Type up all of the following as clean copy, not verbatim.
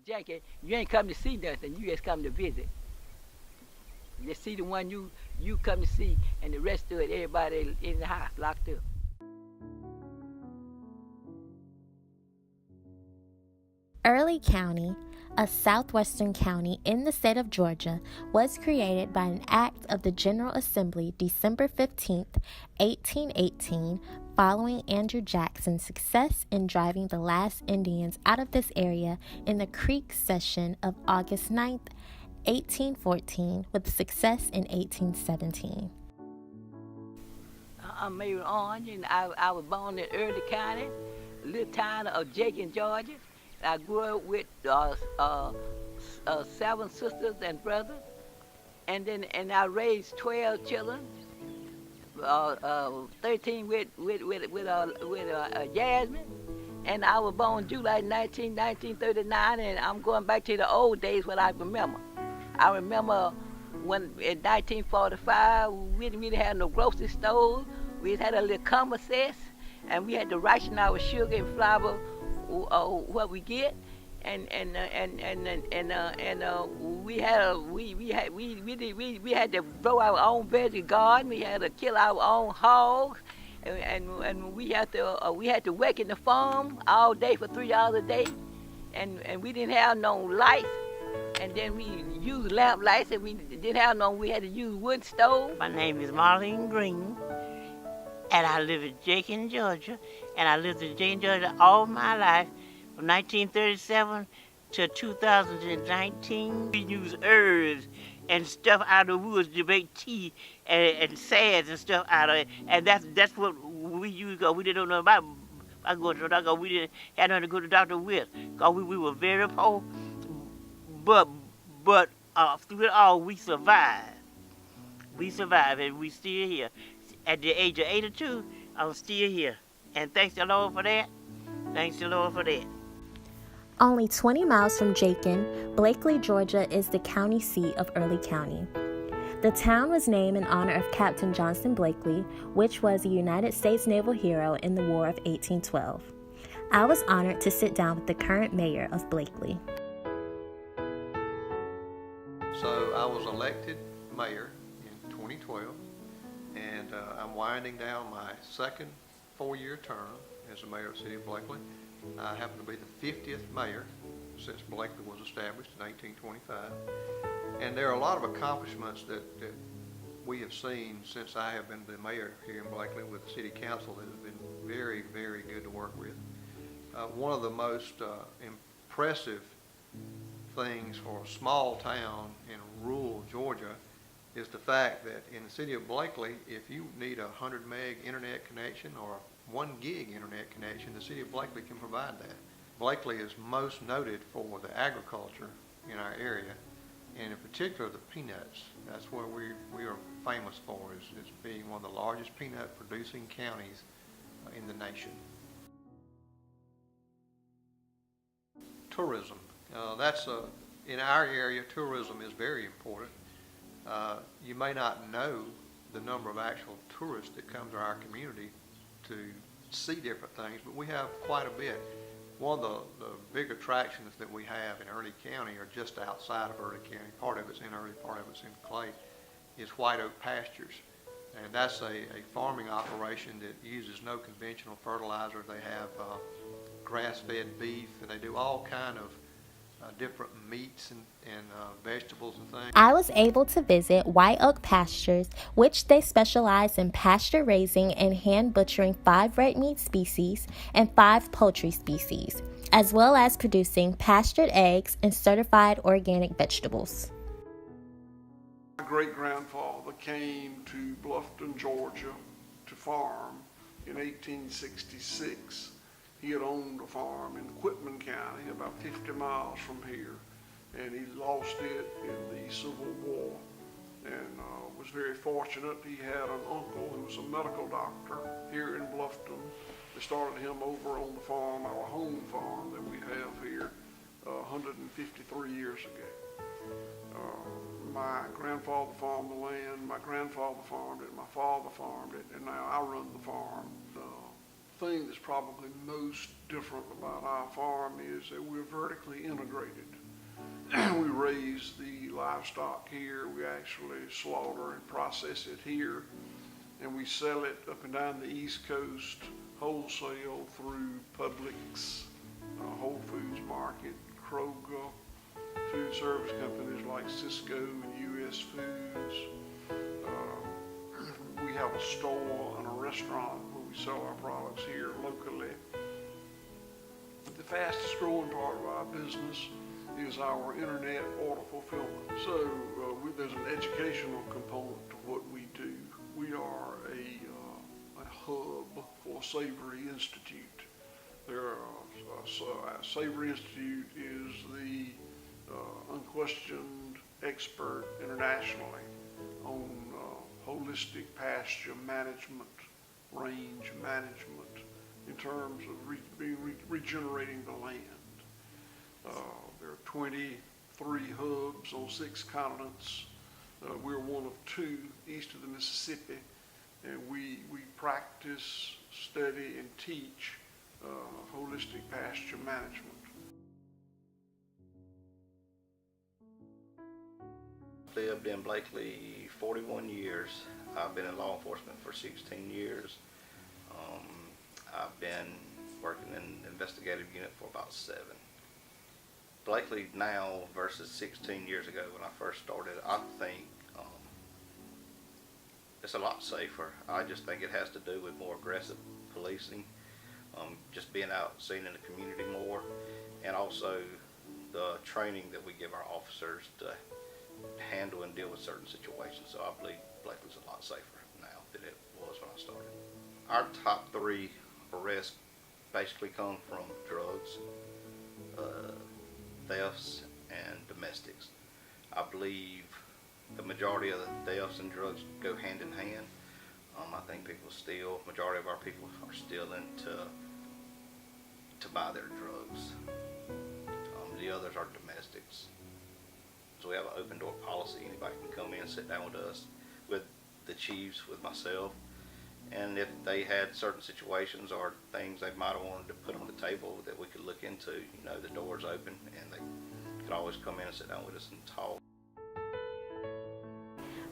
Jakin, you ain't come to see nothing. You just come to visit. Just see the one you come to see, and the rest of it, everybody in the house locked up. Early County, a southwestern county in the state of Georgia, was created by an act of the General Assembly December 15, 1818, following Andrew Jackson's success in driving the last Indians out of this area in the Creek Session of August 9, 1814, with success in 1817. I'm Mayor Orange, and I was born in Early County, a little town of Jakin, Georgia. I grew up with 7 sisters and brothers, and I raised 12 children, 13 with Jasmine, and I was born July 1939, and I'm going back to the old days what I remember. I remember when in 1945 we didn't really have no grocery stores. We had a little common sense, and we had to ration our sugar and flour what we get, and we had to grow our own veggie garden. We had to kill our own hogs, and we had to work in the farm all day for $3 a day, and we didn't have no lights. And then we used lamp lights, and we didn't have no. We had to use wood stove. My name is Marlene Green, and I live in Jakin, Georgia. And I lived in Jakin, Georgia all my life, from 1937 to 2019. We use herbs and stuff out of the woods to make tea and sads and stuff out of it. And that's what we use, because we didn't know about. I go to the doctor, we didn't have nothing to go to the doctor with, because we were very poor. But through it all, we survived. We survived, and we still here. At the age of 82, I'm still here. And thanks the Lord for that. Thanks the Lord for that. Only 20 miles from Jakin, Blakely, Georgia is the county seat of Early County. The town was named in honor of Captain Johnston Blakely, which was a United States naval hero in the War of 1812. I was honored to sit down with the current mayor of Blakely. So I was elected mayor in 2012, and I'm winding down my second 4-year term as the mayor of the city of Blakely. I happen to be the 50th mayor since Blakely was established in 1825. And there are a lot of accomplishments that we have seen since I have been the mayor here in Blakely with the city council that has been very, very good to work with. One of the most impressive things for a small town in rural Georgia is the fact that in the city of Blakely, if you need a 100 meg internet connection or 1 gig internet connection, the city of Blakely can provide that. Blakely is most noted for the agriculture in our area, and in particular the peanuts. That's where we are famous for, is being one of the largest peanut producing counties in the nation. Tourism. In our area, tourism is very important. You may not know the number of actual tourists that come to our community to see different things, but we have quite a bit. One of the big attractions that we have in Early County, or just outside of Early County, part of it's in Early, part of it's in Clay, is White Oak Pastures. And that's a farming operation that uses no conventional fertilizer. They have grass-fed beef, and they do all kind of different meats and vegetables and things. I was able to visit White Oak Pastures, which they specialize in pasture raising and hand butchering 5 red meat species and 5 poultry species, as well as producing pastured eggs and certified organic vegetables. My great-grandfather came to Bluffton, Georgia to farm in 1866. He had owned a farm in Quitman County, about 50 miles from here, and he lost it in the Civil War, and was very fortunate. He had an uncle who was a medical doctor here in Bluffton. They started him over on the farm, our home farm that we have here, 153 years ago. My grandfather farmed the land, my grandfather farmed it, my father farmed it, and now I run the farm. thing that's probably most different about our farm is that we're vertically integrated. We raise the livestock here, we actually slaughter and process it here, and we sell it up and down the East Coast wholesale through Publix, Whole Foods Market, Kroger, food service companies like Cisco and U.S. Foods. We have a store and a restaurant where we sell our products here locally. The fastest growing part of our business is our internet order fulfillment. So there's an educational component to what we do. We are a hub for Savory Institute. Savory Institute is the unquestioned expert internationally on holistic pasture management, range management, in terms of regenerating the land. There are 23 hubs on 6 continents. We're one of 2 east of the Mississippi, and we practice, study, and teach holistic pasture management. Lived in Blakely 41 years. I've been in law enforcement for 16 years. I've been working in the investigative unit for about 7. Blakely now versus 16 years ago when I first started, I think it's a lot safer. I just think it has to do with more aggressive policing, just being out seen in the community more, and also the training that we give our officers to handle and deal with certain situations. So I believe Blakely's a lot safer now than it was when I started. Our top 3 arrests basically come from drugs, thefts, and domestics. I believe the majority of the thefts and drugs go hand in hand. I think people steal. Majority of our people are stealing to buy their drugs. The others are domestics. So we have an open door policy. Anybody can come in and sit down with us, with the chiefs, with myself, and if they had certain situations or things they might have wanted to put on the table that we could look into, the door's open and they could always come in and sit down with us and talk.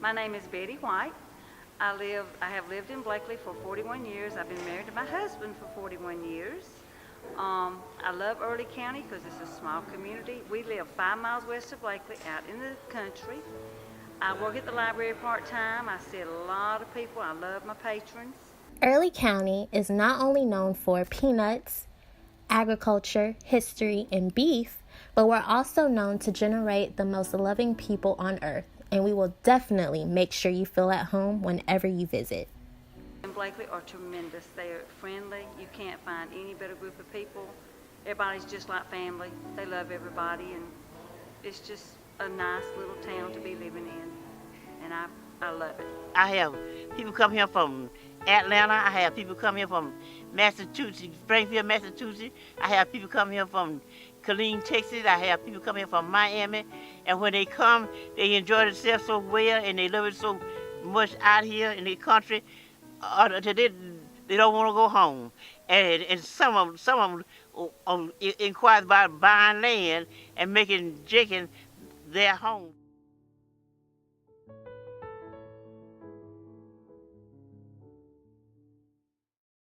My name is Betty White. I have lived in Blakely for 41 years. I've been married to my husband for 41 years. I love Early County because it's a small community. We live 5 miles west of Blakely, out in the country. I work at the library part-time. I see a lot of people. I love my patrons. Early County is not only known for peanuts, agriculture, history, and beef, but we're also known to generate the most loving people on earth, and we will definitely make sure you feel at home whenever you visit. In Blakely are tremendous. They are friendly. You can't find any better group of people. Everybody's just like family. They love everybody, and it's just a nice little town to be living in, and I love it. I have people come here from Atlanta. I have people come here from Massachusetts, Springfield, Massachusetts. I have people come here from Killeen, Texas. I have people come here from Miami. And when they come, they enjoy themselves so well, and they love it so much out here in the country. They don't want to go home. And some of them inquire about buying land and making Jakin their home.